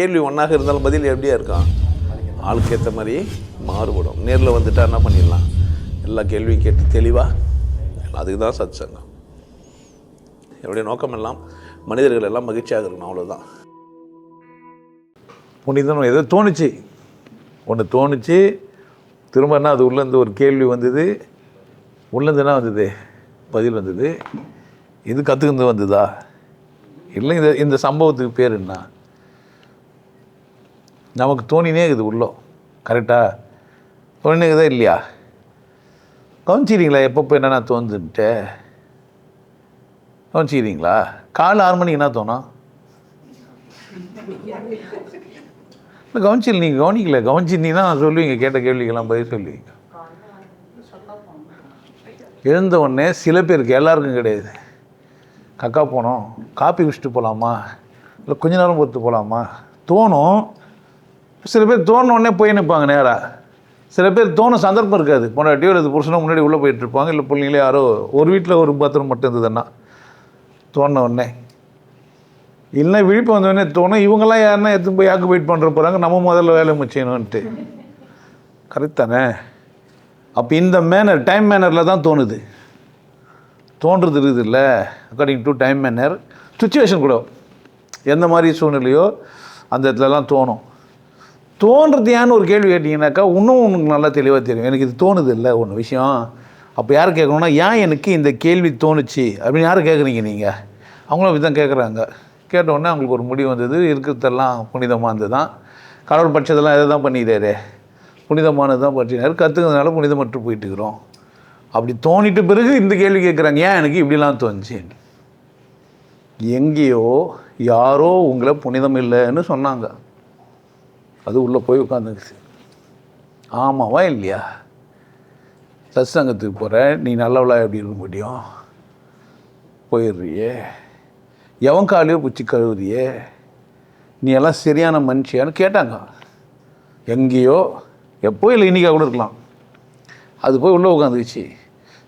கேள்வி ஒன்றாக இருந்தாலும் பதில் எப்படியா இருக்கான், ஆளுக்கு ஏற்ற மாதிரி மாறுபடும். நேரில் வந்துட்டால் என்ன பண்ணிடலாம், எல்லா கேள்வியும் கேட்டு தெளிவாக. அதுக்கு தான் சத் சங்கம். என்னுடைய நோக்கம் எல்லாம் மனிதர்கள் எல்லாம் மகிழ்ச்சியாக இருக்கணும், அவ்வளோதான். புனிதம் எதோ தோணுச்சு, ஒன்று தோணுச்சு, திரும்ப என்ன அது உள்ளேருந்து ஒரு கேள்வி வந்தது, உள்ளேருந்து என்ன வந்தது, பதில் வந்தது. இது கற்றுக்கிட்டு வந்ததா இல்லை, இந்த சம்பவத்துக்கு பேர் என்ன, நமக்கு தோணினே இருக்குது உள்ளோ. கரெக்டாக தோணினேக்குதா இல்லையா? கவனிச்சிக்கிறீங்களா எப்பப்போ என்னென்ன தோணுதுன்ட்டு? கவனிச்சிக்கிறீங்களா? காலை 6 மணிக்கு என்ன தோணும்? இல்லை கவனிச்சில், நீங்கள் கவனிக்கல. கவனிச்சிருந்தீங்கன்னா நான் சொல்லுவீங்க, கேட்ட கேள்விக்கெல்லாம் பதில் சொல்லுவீங்க. எழுந்த உடனே சில பேருக்கு, எல்லாருக்கும் கிடையாது, கக்கா போனோம், காப்பி குடிச்சிட்டு போகலாமா, இல்லை கொஞ்ச நேரம் பொறுத்து போகலாமா தோணும். சில பேர் தோணுன உடனே போய் நிற்பாங்க நேராக. சில பேர் தோணும் சந்தர்ப்பம் இருக்காது, பொண்டாட்டியோ இல்லை புருஷனோ முன்னாடி உள்ளே போயிட்டுருப்பாங்க, இல்லை பிள்ளைங்களே யாரோ ஒரு வீட்டில் ஒரு பாத்திரம் மட்டும் இருந்ததுன்னா தோணுன உடனே, இல்லைன்னா விழிப்பு வந்தோடனே தோணும், இவங்கெல்லாம் யாருன்னா எடுத்து போய் ஆக்குபைட் பண்ணுற போகிறாங்க, நம்ம முதல்ல வேலை முடிச்சணுன்ட்டு. கரெக்ட் தானே? அப்போ இந்த மேனர், டைம் மேனரில் தான் தோணுது. தோன்றது இருக்குது இல்லை, according to time manner, situation கூட எந்த மாதிரி சூழ்நிலையோ அந்த இடத்துலலாம் தோணும். தோன்றது ஏன்னு ஒரு கேள்வி கேட்டிங்கனாக்கா இன்னும் உனக்கு நல்லா தெளிவாக தெரியும். எனக்கு இது தோணுது இல்லை ஒன்று விஷயம். அப்போ யார் கேட்கணுன்னா, ஏன் எனக்கு இந்த கேள்வி தோணுச்சு அப்படின்னு யார் கேட்குறீங்க நீங்கள்? அவங்களும் அப்படி தான் கேட்குறாங்க. கேட்டவுடனே அவங்களுக்கு ஒரு முடிவு வந்தது, இருக்கிறதெல்லாம் புனிதமானது தான், கடவுள் பட்சத்தெல்லாம் எதை தான் பண்ணிக்கிறாரு, புனிதமானது தான் பற்றினார், கற்றுக்கிறதுனால புனிதமற்று போயிட்டுருக்குறோம். அப்படி தோணிட்டு பிறகு இந்த கேள்வி கேட்குறாங்க, ஏன் எனக்கு இப்படிலாம் தோணுச்சு. எங்கேயோ யாரோ உங்களை புனிதம் இல்லைன்னு சொன்னாங்க, அது உள்ளே போய் உட்காந்துக்குச்சு. ஆமாவா இல்லையா? சத்சங்கத்துக்கு போகிற நீ நல்லவளா எப்படி இருக்க முடியும், போயிடுறியே, எவன் காலையோ பிடிச்சி கழுவுறியே, நீ எல்லாம் சரியான மனுஷியான்னு கேட்டாங்க. எங்கேயோ எப்போ இல்லை இன்றைக்கா கூட இருக்கலாம், அது போய் உள்ளே உட்காந்துக்குச்சு.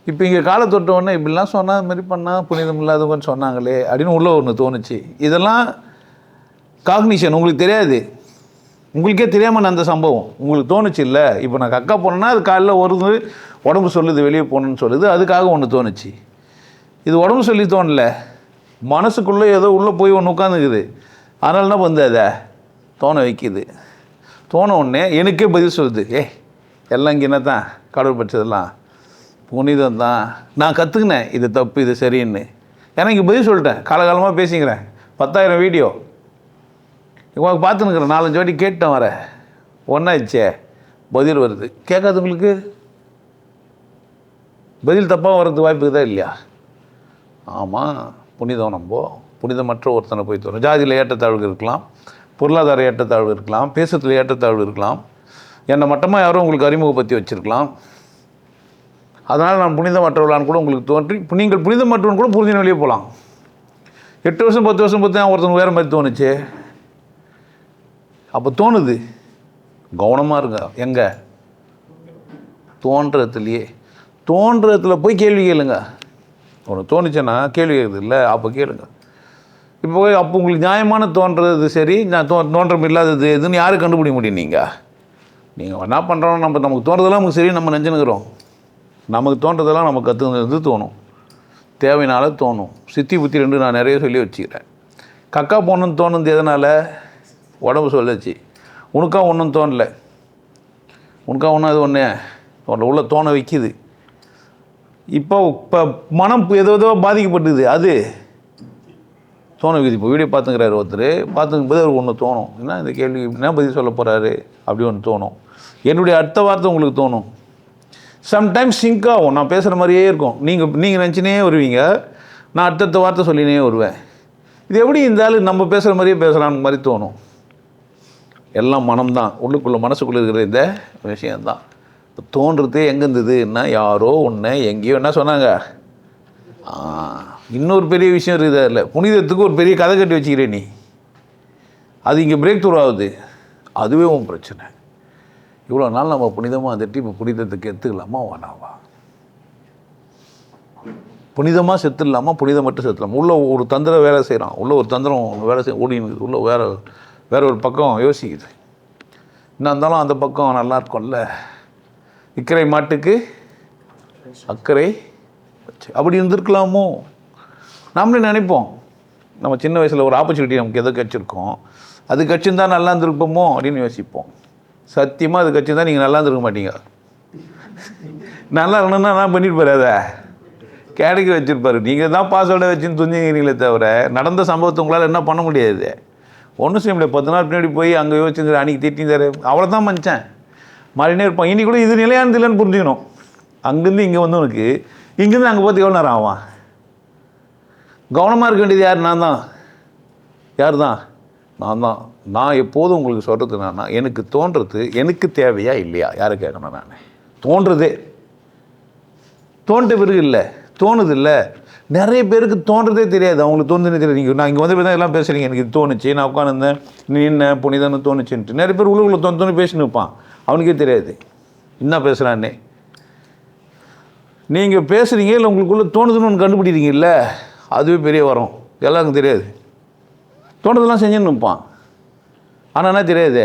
இப்போ இங்கே காலை தொட்டவுடனே இப்படிலாம் சொன்னால், அது மாதிரி பண்ணால் புனிதம் இல்லாதவன்னு சொன்னாங்களே அப்படின்னு உள்ளே ஒன்று தோணுச்சு. இதெல்லாம் காக்னிஷன், உங்களுக்கு தெரியாது, உங்களுக்கே தெரியாமல் அந்த சம்பவம் உங்களுக்கு தோணுச்சு இல்லை. இப்போ நான் கக்கா போனேன்னா அது காலையில் வருது, உடம்பு சொல்லுது வெளியே போகணுன்னு சொல்லுது, அதுக்காக ஒன்று தோணுச்சு. இது உடம்பு சொல்லி தோணலை, மனசுக்குள்ளே ஏதோ உள்ளே போய் ஒன்று உட்காந்துக்குது, அதனால என்ன பண்ணுது, அதை தோண வைக்கிது. தோண உடனே எனக்கே பதில் சொல்லுது, எல்லாம் இங்கே என்ன தான் கடவுள் பட்சதெல்லாம் புனிதம் தான், நான் கற்றுக்கினேன் இது தப்பு இது சரின்னு. ஏன்னா இங்கே பதில் சொல்லிட்டேன், காலகாலமாக பேசிக்கிறேன், 10,000 வீடியோ இவங்க பார்த்துன்னுக்குறேன், 4-5 வாட்டி கேட்டேன், வர ஒன்றாச்சே பதில் வருது. கேட்காதவங்களுக்கு பதில் தப்பாக வர்றதுக்கு வாய்ப்பு தான் இல்லையா? ஆமாம், புனிதம் நம்ம புனிதமற்ற ஒருத்தனை போய் தோணும். ஜாதியில் ஏற்றத்தாழ்வு இருக்கலாம், பொருளாதார ஏற்றத்தாழ்வு இருக்கலாம், பேசுறதுல ஏற்றத்தாழ்வு இருக்கலாம், என்னை மட்டமாக யாரும் உங்களுக்கு அறிமுகப்படுத்தி வச்சுருக்கலாம். அதனால் நான் புனிதமற்றவளான்னு கூட உங்களுக்கு தோன்றி, நீங்கள் புனிதமற்றவன் கூட புரிஞ்சு வெளியே போகலாம். 8 வருஷம் 10 வருஷம் பார்த்து ஒருத்தவங்க வேறு மாதிரி தோணுச்சு. அப்போ தோணுது, கவனமாக இருங்க. எங்கே தோன்றதுலையே, தோன்றத்தில் போய் கேள்வி கேளுங்க. ஒன்று தோணுச்சுன்னா கேள்வி கேட்குது இல்லை, அப்போ கேளுங்க. இப்போ அப்போ உங்களுக்கு நியாயமான தோன்றது சரி, நான் தோன்றம் இல்லாதது எதுன்னு யாரும் கண்டுபிடிக்க முடியும்? நீங்கள் என்ன பண்ணுறோம், நமக்கு தோன்றதெல்லாம் நமக்கு சரி நம்ம நினச்சினுக்கிறோம். நமக்கு தோன்றதெல்லாம் நமக்கு கற்றுக்கிறது தோணும், தேவையினால தோணும். சித்தி புத்தி 2 நான் நிறைய சொல்லி வச்சுக்கிறேன். கக்கா போகணுன்னு தோணுது எதனால்? உடம்பு சொல்லிச்சு. உனக்கா ஒன்றும் தோணலை, உனக்கா ஒன்றும் அது ஒன்று உள்ள தோண வைக்கிது. இப்போ மனம் ஏதோ பாதிக்கப்பட்டுது, அது தோண வைக்குது. இப்போ வீடியோ பார்த்துக்கிறாரு ஒருத்தர், பார்த்துக்கும் போது அவருக்கு ஒன்று தோணும், என்ன இந்த கேள்வி என்ன பதில் சொல்ல போகிறாரு அப்படி ஒன்று தோணும். என்னுடைய அடுத்த வார்த்தை உங்களுக்கு தோணும். சம்டைம்ஸ் சிங்க் ஆகும், நான் பேசுகிற மாதிரியே இருக்கும், நீங்கள் நினச்சினே வருவீங்க, நான் அடுத்த வார்த்தை சொல்லினே வருவேன். இது எப்படி இந்த ஆள் நம்ம பேசுகிற மாதிரியே பேசுகிறான்னு மாதிரி தோணும். எல்லாம் மனம்தான், உள்ளுக்குள்ளே மனசுக்குள்ளே இருக்கிற இந்த விஷயந்தான். இப்போ தோன்றது எங்கே இருந்ததுன்னா, யாரோ ஒன்று எங்கேயோ என்ன சொன்னாங்க. இன்னொரு பெரிய விஷயம் இருக்குது அதில், புனிதத்துக்கு ஒரு பெரிய கதை கட்டி வச்சுக்கிறேன் நீ, அது இங்கே பிரேக் த்ரூ ஆகுது, அதுவே உன் பிரச்சனை. இவ்வளோ நாள் நம்ம புனிதமாக வந்துட்டு இப்போ புனிதத்துக்கு எடுத்துக்கலாமா வேணாவா? புனிதமாக செத்துடலாமா, புனிதம் மட்டும் செத்துடலாமா? உள்ள ஒரு தந்திரம் வேலை செய்கிறான், உள்ள ஒரு தந்திரம் வேலை செய்ய ஓடினுது, உள்ள வேறு வேற ஒரு பக்கம் யோசிக்குது. என்ன இருந்தாலும் அந்த பக்கம் நல்லா இருக்கும்ல, இக்கரை மாட்டுக்கு அக்கறை அப்படி இருந்திருக்கலாமோ நம்மளே நினைப்போம். நம்ம சின்ன வயசில் ஒரு ஆப்பர்ச்சுனிட்டி நமக்கு எதோ கிடச்சிருக்கோம், அது கிடச்சிருந்தா நல்லா இருந்திருப்போமோ அப்படின்னு யோசிப்போம். சத்தியமாக அது கிடச்சிருந்தா நீங்கள் நல்லா இருந்திருக்க மாட்டீங்க. நல்லா இருக்கணும்னா என்ன பண்ணியிருப்பாரு, அதை கிடைக்க வச்சுருப்பாரு. நீங்கள் தான் பாஸ்வேர்டை வச்சுன்னு துணிங்கிறீங்களே தவிர நடந்த சம்பவத்தை உங்களால் என்ன பண்ண முடியாது, ஒன்றும் செய்ய முடியாது. 10 நாள் பின்னாடி போய் அங்கே யோசிச்சுங்கிற அன்றைக்கி திட்டிந்தாரு அவ்வளோதான் மனுஷன் மாறினே இருப்பான். இனி கூட இது நிலையானது இல்லைன்னு புரிஞ்சுக்கணும். அங்கேருந்து இங்கே வந்து உனக்கு இங்கேருந்து அங்கே பார்த்து எவ்வளோ நேரம் ஆவான். கவனமாக இருக்க வேண்டியது யார்? நான் தான். யார் தான்? நான் தான். நான் எப்போதும் உங்களுக்கு சொல்கிறது என்னன்னா, எனக்கு தோன்றது எனக்கு தேவையா இல்லையா யாரை கேட்கணும். நான் தோன்றுறதே தோன்ற பிறகு இல்லை, தோணுது இல்லை. நிறைய பேருக்கு தோன்றதே தெரியாது, அவங்களுக்கு தோணுதுன்னு தெரியாது. நீங்கள் நான் இங்கே வந்து தான் எல்லாம் பேசுகிறீங்க, எனக்கு இது தோணுச்சு, நான் உட்காந்துருந்தேன், நீ என்ன புனிதானு தோணுச்சுன்ட்டு நிறைய பேர் உள்ள தோணு பேசின்னு இருப்பான், அவனுக்கே தெரியாது என்ன பேசுகிறான்னே. நீங்கள் பேசுகிறீங்க இல்லை உங்களுக்குள்ளே தோணுதுன்னு ஒன்று கண்டுபிடிக்கிறீங்கல்ல, அதுவே பெரிய வரும். எல்லாருக்கும் தெரியாது, தோணுதெல்லாம் செஞ்சுன்னு இருப்பான். ஆனால் என்ன தெரியாது,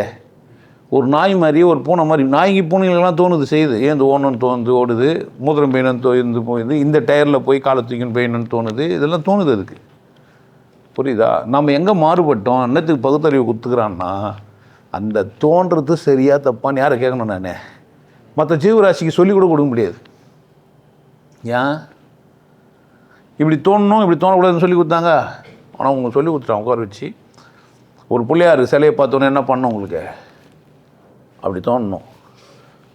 ஒரு நாய் மாதிரி ஒரு பூனை மாதிரி, நாய்க்கு பூனைகளுக்கெல்லாம் தோணுது செய்யுது, ஏன் இந்த ஓணுன்னு தோணுது ஓடுது, மூத்திரம் பெயின்னு போயிடுது, இந்த டயரில் போய் காலை தூக்கின்னு பெயின்னு தோணுது, இதெல்லாம் தோணுது அதுக்கு. புரியுதா? நம்ம எங்கே மாறுபட்டோம், என்னத்துக்கு பகுத்தறிவு குத்துக்கிறான்னா, அந்த தோன்றது சரியாக தப்பான்னு யாரை கேட்கணும். நான் மற்ற ஜீவராசிக்கு சொல்லிக் கூட கொடுக்க முடியாது. ஏன் இப்படி தோணணும் இப்படி தோணக்கூடாதுன்னு சொல்லி கொடுத்தாங்க. ஆனால் அவங்க சொல்லி கொடுத்துட்டாங்க உட்கார வச்சு. ஒரு பிள்ளையார் சிலையை பார்த்தோன்னே என்ன பண்ணணும் உங்களுக்கு, அப்படி தோணணும்.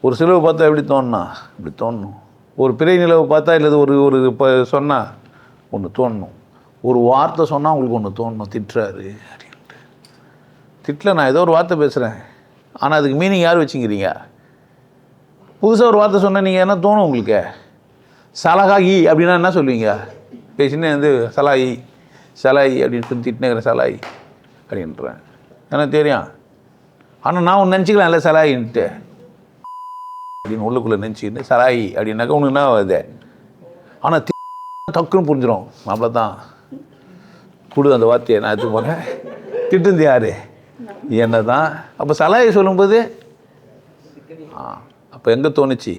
ஒரு சிலுவை பார்த்தா எப்படி தோணுனா இப்படி தோணணும். ஒரு பிறை நிலவை பார்த்தா இல்லை ஒரு இப்போ சொன்னால் ஒன்று தோணணும். ஒரு வார்த்தை சொன்னால் உங்களுக்கு ஒன்று தோணணும், திட்டுறாரு அப்படின்ட்டு. திட்டல, நான் ஏதோ ஒரு வார்த்தை பேசுகிறேன், ஆனால் அதுக்கு மீனிங் யார் வச்சுக்கிறீங்க? புதுசாக ஒரு வார்த்தை சொன்னால் நீங்கள் என்ன தோணும் உங்களுக்கு? சலகாயி அப்படின்னா என்ன சொல்லுவீங்க? பேசினே வந்து சலாயி சலாயி அப்படின்னு சொல்லி திட்டினேங்கிற சலாயி அப்படின்றேன், எனக்கு தெரியும். ஆனால் நான் ஒன்று நினச்சிக்கலாம் இல்லை சலாயின்ட்டு அப்படின்னு உள்ளுக்குள்ளே நினச்சிக்கிட்டு சலாயி அப்படின்னாக்கா உனக்கு என்ன ஆகுது. ஆனால் டக்குன்னு புரிஞ்சிடும், நம்மள தான் கொடு அந்த வார்த்தையை. நான் எடுத்து போகிறேன், திட்டுந்து யார் என்ன தான். அப்போ சலாயை சொல்லும்போது அப்போ எங்கே தோணுச்சு?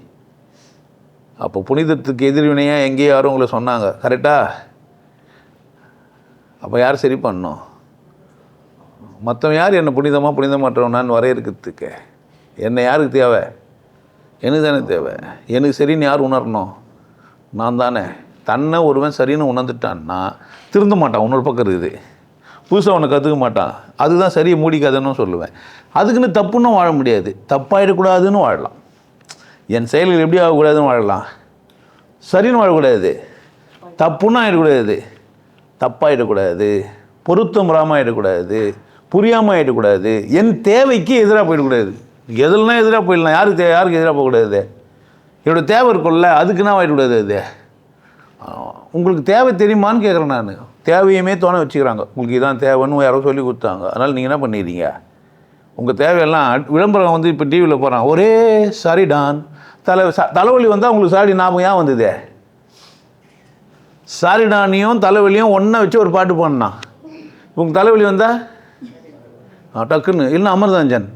அப்போ புனிதத்துக்கு எதிர்வினையாக எங்கேயோ யாரும் உங்களை சொன்னாங்க, கரெக்டாக? அப்போ யார் சரி பண்ணணும்? மற்றவன் யார் என்னை புனிதமாற்றவனான்னு வரையறுக்கிறதுக்கு? என்னை யாருக்கு தேவை? எனக்கு தானே தேவை. எனக்கு சரின்னு யார் உணரணும்? நான் தானே. தன்னை ஒருவன் சரின்னு உணர்ந்துட்டான்னா திருந்த மாட்டான். இன்னொரு பக்கம் இருக்குது, புதுசாக அவனை கற்றுக்க மாட்டான். அதுதான் சரியை மூடிக்காதுன்னு சொல்லுவேன். அதுக்குன்னு தப்புன்னு வாழ முடியாது, தப்பாயிடக்கூடாதுன்னு வாழலாம். என் செயல்கள் எப்படி ஆகக்கூடாதுன்னு வாழலாம், சரின்னு வாழக்கூடாது, தப்புன்னு ஆகிடக்கூடாது, தப்பாகிடக்கூடாது, பொருத்தம் வராமல் ஆகிடக்கூடாது, புரியாமல் ஆகிடக்கூடாது, என் தேவைக்கு எதிராக போயிடக்கூடாது. எதுலாம் எதிராக போயிடலாம், யாருக்கு எதிராக போகக்கூடாது. என்னோடய தேவை இருக்கும்ல, அதுக்குன்னா ஆகிடக்கூடாது. அது உங்களுக்கு தேவை தெரியுமான்னு கேட்குறேன் நான். தேவையுமே தோண வச்சுக்கிறாங்க, உங்களுக்கு இதான் தேவைன்னு யாரோ சொல்லி கொடுத்தாங்க. அதனால் நீங்கள் என்ன பண்ணிடுறீங்க, உங்கள் தேவையெல்லாம் விளம்பரம் வந்து இப்போ டிவியில் போகிறான், ஒரே சாரி டான் தலைவலி வந்தால் உங்களுக்கு சாரி ஞாபகம் ஏன் வந்தது? சாரி டானியும் தலைவலியும் ஒன்றா வச்சு ஒரு பாட்டு பாடினான். உங்களுக்கு தலைவலி வந்தால் டக்குன்னு இல்லைன்னா அமர்தாஞ்சன்,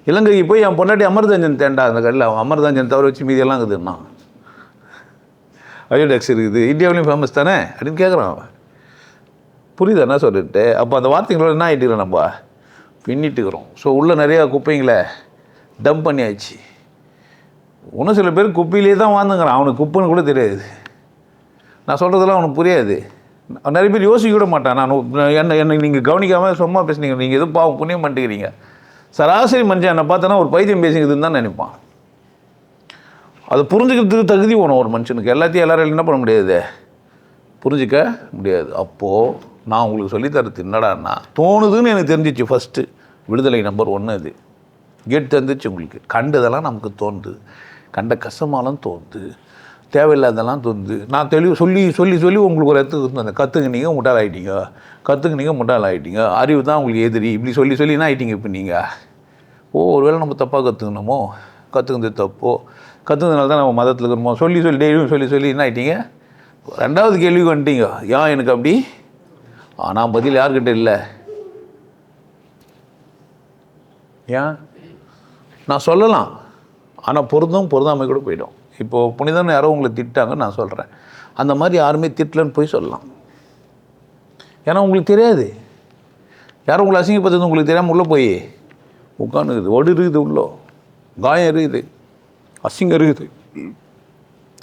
இலங்கைக்கு போய் என் பொண்டாட்டி அமர்தாஞ்சன் தேண்டா அந்த கல்லில், அவன் அமர்தாஞ்சன் தவிர வச்சு மீதியெல்லாம் இருக்குதுன்னா அயோடெக்ஸ் இருக்குது, இந்தியாவிலையும் ஃபேமஸ் தானே அப்படின்னு கேட்குறான் அவன். புரியுதா என்ன சொல்லிட்டு? அப்போ அந்த வார்த்தைகளோட என்ன ஆகிட்டுக்கிறோம், நம்ம பின்னிட்டுக்கிறோம். ஸோ உள்ளே நிறையா குப்பைங்களை டம்ப் பண்ணியாச்சு. இன்னும் சில பேர் குப்பையிலே தான் வாழ்ந்துங்கிறான், அவனுக்கு குப்பைன்னு கூட தெரியாது. நான் சொல்கிறதெல்லாம் அவனுக்கு புரியாது. நிறைய பேர் யோசிக்க கூட மாட்டான். நான் என்னை நீங்கள் கவனிக்காமல் சும்மா பேசுனீங்க, நீங்கள் எதுவும் பாவம் புண்ணியம் பண்ணிட்டுக்கிறீங்க. சராசரி மனுஷன் என்னை பார்த்தோன்னா ஒரு பைத்தியம் பேசிக்கிறதுன்னு தான் நினைப்பான். அதை புரிஞ்சுக்கிறதுக்கு தகுதி வேணும் ஒரு மனுஷனுக்கு. எல்லாத்தையும் எல்லோரும் என்ன பண்ண முடியாது, புரிஞ்சிக்க முடியாது. அப்போது நான் உங்களுக்கு சொல்லித்தரது என்னடான்னா, தோணுதுன்னு எனக்கு தெரிஞ்சிச்சு. ஃபஸ்ட்டு விடுதலை நம்பர் 1 அது கேட் தந்துச்சு உங்களுக்கு. கண்டதெல்லாம் நமக்கு தோணுது, கண்ட கஷ்டமாலாம் தோணுது, தேவையில்லாதெல்லாம் தோணுது. நான் தெளிவு சொல்லி சொல்லி சொல்லி உங்களுக்கு ஒரு இடத்துக்கு அந்த கற்றுக்குனீங்க முட்டாள் ஆகிட்டீங்க, கற்றுக்குனீங்க முட்டாள் ஆகிட்டீங்க, அறிவு தான் உங்களுக்கு எதிரி, இப்படி சொல்லி சொல்லி என்ன ஆகிட்டீங்க இப்போ நீங்கள்? ஒருவேளை நம்ம தப்பாக கற்றுக்கணுமோ, கற்றுக்கிறது தப்போ, கற்றுக்கிறதுனால தான் நம்ம மதத்தில் இருக்கிறோமோ, சொல்லி சொல்லி டெய்லியும் சொல்லி சொல்லி என்ன ஆகிட்டீங்க? 2வது கேள்விக்கு வந்துட்டீங்க, ஏன் எனக்கு அப்படி? ஆனால் பதில் யார்கிட்ட இல்லை, ஏன் நான் சொல்லலாம், ஆனால் பொருந்தாமை கூட போயிடும். இப்போது புனிதன்னு யாரோ உங்களை திட்டாங்க, நான் சொல்கிறேன், அந்த மாதிரி யாருமே திட்டலன்னு போய் சொல்லலாம். ஏன்னா உங்களுக்கு தெரியாது, யாரும் உங்களை அசிங்கப்படுத்துறது உங்களுக்கு தெரியாமல் உள்ளே போய் உட்காந்துக்குது, ஒடு இருக்குது, உள்ளே காயம் இருக்குது, அசிங்கம் இருக்குது.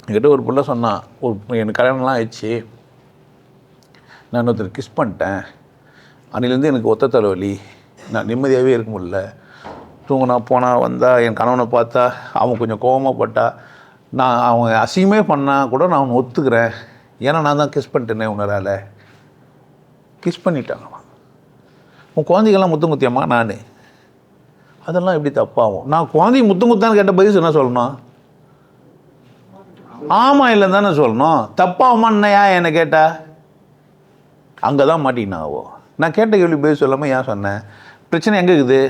என்கிட்ட ஒரு பிள்ளை சொன்னான், எனக்கு கல்யாணம்லாம் ஆயிடுச்சு, நான் ஒருத்தர் கிஸ் பண்ணிட்டேன், அன்னிலேருந்து எனக்கு ஒத்த தலைவலி, நான் நிம்மதியாகவே இருக்க முடியல, தூங்கினா போனால் வந்தால் என் கணவனை பார்த்தா அவன் கொஞ்சம் கோபமாகப்பட்டா, நான் அவன் அசிங்கமே பண்ணால் கூட நான் அவனை ஒத்துக்கிறேன், ஏன்னா நான் தான் கிஸ் பண்ணிட்டேனே உணரால. கிஸ் பண்ணிட்டாங்கம்மா, உன் குழந்தைகள்லாம் முத்தம் குத்தியம்மா, நான் அதெல்லாம் எப்படி தப்பாகும்? நான் குழந்தைய முத்தம் குத்தான்னு கேட்ட பதில் என்ன சொல்லணும்? ஆமாம் இல்லைன்னு தானே சொல்லணும். தப்பாகுமான்னு ஏன் என்னை கேட்டா? அங்கே தான் மாட்டினாவோ. நான் கேட்ட கேள்வி பதில் சொல்லாமல் ஏன் சொன்னேன்? பிரச்சனை எங்கே இருக்குது?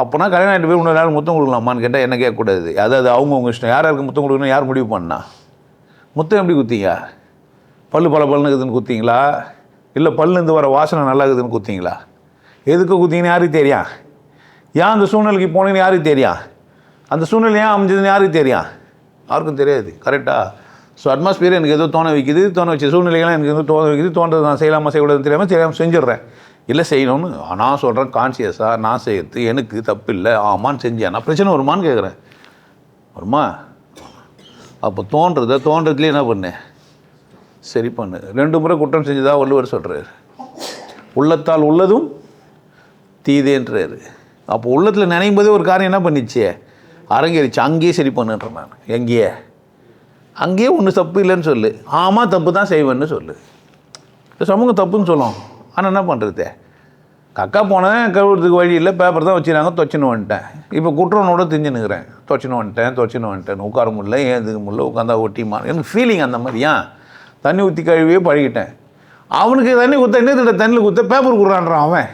அப்போனா கல்யாணம் ஆகிட்டு போய் இன்னொரு நாள் முத்தம் கொடுக்கலாமான்னு கேட்டால் என்ன கேட்கக்கூடாது. அதாவது அவங்கவுங்க இஷ்டம், யாருக்கு முத்தம் கொடுக்கணும் யார் முடிவு பண்ணா? முத்தம் எப்படி குத்திங்க? பல்லு பல்லுன்னு இருக்குதுன்னு குத்திங்களா, இல்லை பல்லுலேருந்து வர வாசனை நல்லா இருக்குதுன்னு குத்திங்களா? எதுக்கு குத்திங்கன்னு யாருக்கு தெரியும்? ஏன் அந்த சூழ்நிலைக்கு போனீங்கன்னு யாருக்கு தெரியும்? அந்த சூழ்நிலை ஏன் அமைஞ்சதுன்னு யாருக்கு தெரியும்? யாருக்கும் தெரியாது. கரெக்டாக? ஸோ அட்மாஸ்பியர் எனக்கு எதோ தோண வைக்குது, தோண வச்ச சூழ்நிலைகள்லாம் எனக்கு எதுவும் தோண வைக்குது, தோன்றது நான் செய்யலாமா செய்யக்கூடாதுன்னு தெரியாமல் செஞ்சிடுறேன். இல்லை செய்யணும்னு நான் சொல்கிறேன், கான்சியஸாக நான் செய்யறது எனக்கு தப்பு இல்லை, ஆமான்னு செஞ்சேன், நான் பிரச்சனை வருமானு கேட்குறேன். வருமா? அப்போ தோன்றதுலேயே என்ன பண்ணேன்? சரி பண்ணு. 2 முறை குற்றம் செஞ்சதாக வள்ளுவர் சொல்கிறார். உள்ளத்தால் உள்ளதும் தீதேன்றாரு. அப்போ உள்ளத்தில் நினைக்கும் போதே ஒரு காரியம் என்ன பண்ணிச்சு? அரங்கேறிச்சு. அங்கேயே சரி பண்ணுன்றேன் நான். எங்கேயே? அங்கேயே ஒன்று தப்பு இல்லைன்னு சொல்லு, ஆமாம் தப்பு தான் செய்வேன்னு சொல்லு. சமூகம் தப்புன்னு சொல்லும், ஆனால் என்ன பண்ணுறது? கக்கா போனேன், கழுவுறதுக்கு வழி இல்லை, பேப்பர் தான் வச்சுருந்தாங்க, துவச்சின்னு வந்துட்டேன். இப்போ குற்றனோட தெரிஞ்சுன்னுக்கிறேன், துவச்சின்னு வந்துட்டேன், உட்கார முடியல, ஏதுக்கு முடியல, உட்காந்தா ஒட்டிமா. எனக்கு ஃபீலிங் அந்த மாதிரி. ஏன் தண்ணி ஊற்றி கழுவியே பழகிட்டேன். அவனுக்கு தண்ணி கொடுத்தா என்ன தண்ணியில் கொடுத்தா பேப்பர் கொடுறான்றான் அவன்.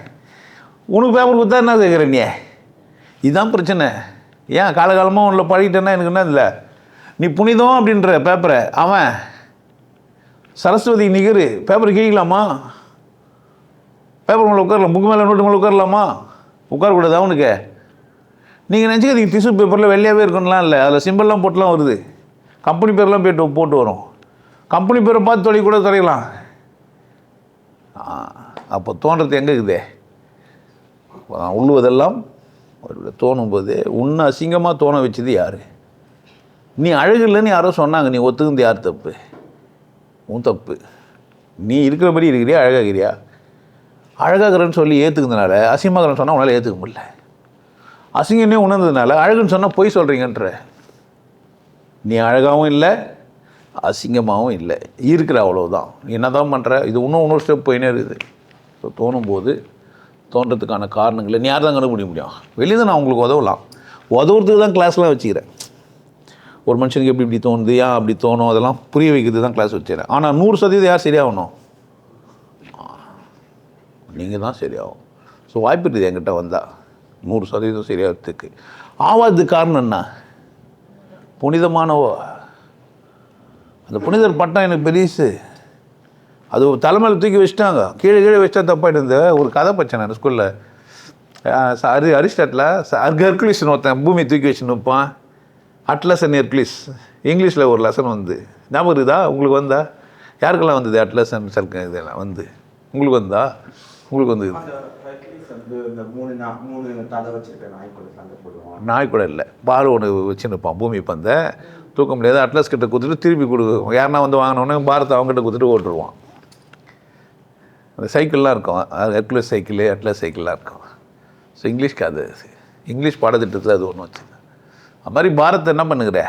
உனக்கு பேப்பர் கொடுத்தா என்ன கேட்குற நீ? இதுதான் பிரச்சனை. ஏன் காலகாலமாக உன்னை பழகிட்டேன்னா எனக்கு என்ன இல்லை? நீ புனிதம் அப்படின்ற பேப்பரை அவன் சரஸ்வதி நிகர் பேப்பர் கிழிக்கலாமா? பேப்பர் மேலே உட்காரலாம், புக்கு மேலே நோட்டு மேலே உட்காரலாமா? உட்காரக்கூடாது அவனுக்கு. நீங்கள் நினச்சிக்கிறீங்க டிஷ்யூ பேப்பரில் வெள்ளையாகவே இருக்கணும்லாம் இல்லை, அதில் சிம்பிள்லாம் போட்டுலாம் வருது, கம்பெனி பேர்லாம் போட்டு வரும். கம்பெனி பேரை பார்த்து கூட தொலைக்கலாம். அப்போ தோன்றது எங்கே இருக்குது? உள்ளுவதெல்லாம் தோணும்போது உன்னை அசிங்கமாக தோண வச்சது யார்? நீ அழகு இல்லைன்னு யாரோ சொன்னாங்க, நீ ஒத்துக்குது யார் தப்பு? உன் தப்பு. நீ இருக்கிறபடி இருக்கிறியா, அழகாகிறியா? அழகாகிறன்னு சொல்லி ஏற்றுக்கிறதுனால அசிங்கமாகறன்னு சொன்னால் உன்னால் ஏற்றுக்க முடியல. அசிங்கன்னே உணர்ந்ததுனால அழகுன்னு சொன்னால் பொய் சொல்கிறீங்கன்ற. நீ அழகாகவும் இல்லை, அசிங்கமாகவும் இல்லை, இருக்கிற அவ்வளோதான். நீ என்ன தான் பண்ணுற? இது இன்னொரு ஸ்டெப் போயினே இருக்குது. ஸோ தோணும்போது தோன்றதுக்கான காரணங்களை நீ யார் தான் கண்டுபிடிக்க முடியும்? வெளியே தான் நான் உங்களுக்கு உதவுறதுக்கு தான் கிளாஸ்லாம் வச்சுக்கிறேன். ஒரு மனுஷனுக்கு எப்படி இப்படி தோணுது, ஏன் அப்படி தோணும், அதெல்லாம் புரிய வைக்கிறது தான் கிளாஸ் வச்சுக்கிறேன். ஆனால் 100% யார் சரியாகணும்? நீங்கள் தான் சரியாகும். ஸோ வாய்ப்பு இருக்குது என்கிட்ட வந்தால் 100% சரியாகிறதுக்கு. ஆவாததுக்கு காரணம் என்ன? புனிதமானவோ. அந்த புனிதர் பட்டம் எனக்கு பெரிசு. அது தலைமையில் தூக்கி வச்சுட்டாங்க, கீழே வச்சா தப்பாகிட்டு இருந்த ஒரு கதை படித்தேன் நான் ஸ்கூலில். அரிஸ்டாட்டில் ஹெர்குலிஸ்னு ஒருத்தன் பூமியை தூக்கி வச்சுன்னு வைப்பான். அட்லஸ் அண்ட் ஹெர்குலிஸ் இங்கிலீஷில் ஒரு லெசன் வந்து ஞாபகம் இருக்குதா உங்களுக்கு? வந்தா யாருக்கெல்லாம் வந்தது? அட்லஸ் அண்ட் சர்க்க இதெல்லாம் வந்து உங்களுக்கு வந்தா? உங்களுக்கு வந்து நாய் கூட இல்லை, பால் ஒன்று வச்சுன்னு இருப்பான், பூமி பந்தை தூக்க முடியாது, அட்லஸ் கிட்ட கொடுத்துட்டு திருப்பி கொடுக்கும். யாருன்னா வந்து வாங்கினோடனே பாரத்தை அவங்ககிட்ட கொடுத்துட்டு ஓட்டுருவான். அந்த சைக்கிள்லாம் இருக்கும், ஹெர்குலிஸ் சைக்கிள், அட்லஸ் சைக்கிள்லாம் இருக்கும். ஸோ இங்கிலீஷ்க்கு அது இங்கிலீஷ் பாடத்திட்டத்தில் அது ஒன்று வச்சு அது மாதிரி பாரத்தை என்ன பண்ணுகிற?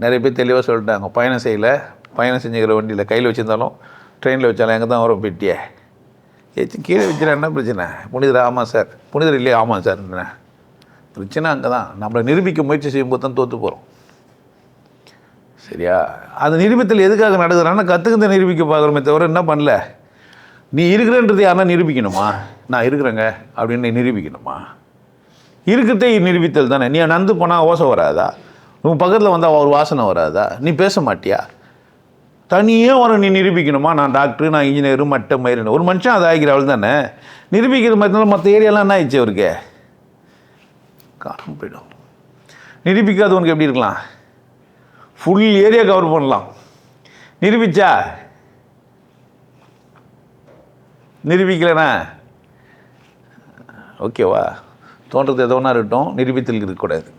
நிறைய பேர் தெளிவாக சொல்லிட்டாங்க, பயணம் செய்யலை, பயணம் செஞ்சுக்கிற வண்டியில் கையில் வச்சுருந்தாலும் ட்ரெயினில் வச்சாலும் எங்கே தான் வரும் பெட்டியே, கீழே வச்சுனா என்ன பிரச்சனை? புனிதர் ஆமாம் சார், புனிதர் இல்லையே ஆமாம் சார். பிரச்சனை அங்கே தான். நம்மளை நிரூபிக்க முயற்சி செய்யும்போது தான் தோற்று போகிறோம். சரியா? அது நிரூபித்தல் எதுக்காக நடக்குதுன்னா கற்றுக்கிறத நிரூபிக்க பார்க்குறோமே தவிர என்ன பண்ணல. நீ இருக்கிறன்றது யாருன்னா நிரூபிக்கணுமா? நான் இருக்கிறேங்க அப்படின்னு நீ நிரூபிக்கணுமா? இருக்கிறதே நிரூபித்தல் தானே. நீ நந்து போனால் ஓசை வராதா? உன் பக்கத்தில் வந்தால் ஒரு வாசனை வராதா? நீ பேச மாட்டியா? தனியாக வர நீ நிரூபிக்கணுமா? நான் டாக்டரு, நான் இன்ஜினியரு, மட்ட மயிறு. ஒரு மனுஷன் அதை ஆகிற அவள் தானே. நிரூபிக்கிற மாதிரி மற்ற ஏரியாலாம் என்ன ஆயிடுச்சு அவருக்கு? காணாமல் போயிடும். நிரூபிக்காதவனுக்கு எப்படி இருக்கலாம்? ஃபுல் ஏரியா கவர் பண்ணலாம். நிரூபிச்சா நிரூபிக்கலைண்ணா ஓகேவா? தோன்றது எதோ ஒன்றா இருக்கட்டும், நிரூபித்தல் இருக்கக்கூடாது.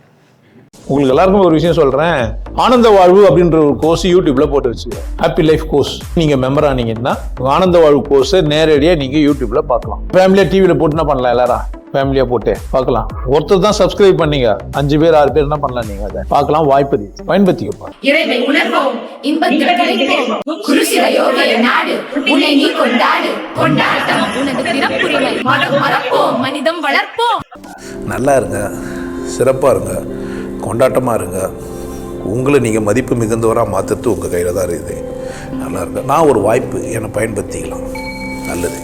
உங்களுக்கு எல்லாருக்கும் ஒரு விஷயம் சொல்கிறேன். ஆனந்த வாழ்வு அப்படின்ற ஒரு கோர்ஸ் யூடியூப்பில் போட்டு வச்சுக்கோங்க. Happy life course. நீங்கள் மெம்பர் ஆனீங்கன்னா ஆனந்த வாழ்வு கோர்ஸை நேரடியாக நீங்கள் யூடியூப்பில் பார்க்கலாம். ஃபேமிலியாக டிவியில் போட்டு என்ன பண்ணலாம்? எல்லாரும் ஃபேமிலியாக போட்டு பார்க்கலாம். ஒருத்தர் தான் சப்ஸ்கிரைப் பண்ணீங்க, 5 பேர் 6 பேர் என்ன பண்ணலாம்? நீங்கள் அதை பார்க்கலாம். வாய்ப்பு இருக்கு, பயன்படுத்திக்கப்பா. இறைவை உணர்வோம், இன்பத்தில் கிடைப்போம். குருசில யோகிய நாடு, உன்னை நீ கொண்டாடு. கொண்டாட்டம் உனது பிறப்புரிமை. மனம் மறப்போம், மனிதம் வளர்ப்போம். நல்லா இருங்க, சிறப்பாக இருங்க, கொண்டாட்டமாக இருங்க. உங்களை நீங்கள் மதிப்பு மிகுந்தவராக மாற்றுறது உங்கள் கையில் தான் இருக்குது. நல்லா இருங்க. நான் ஒரு வாய்ப்பு என்னை பயன்படுத்திக்கலாம். நல்லது.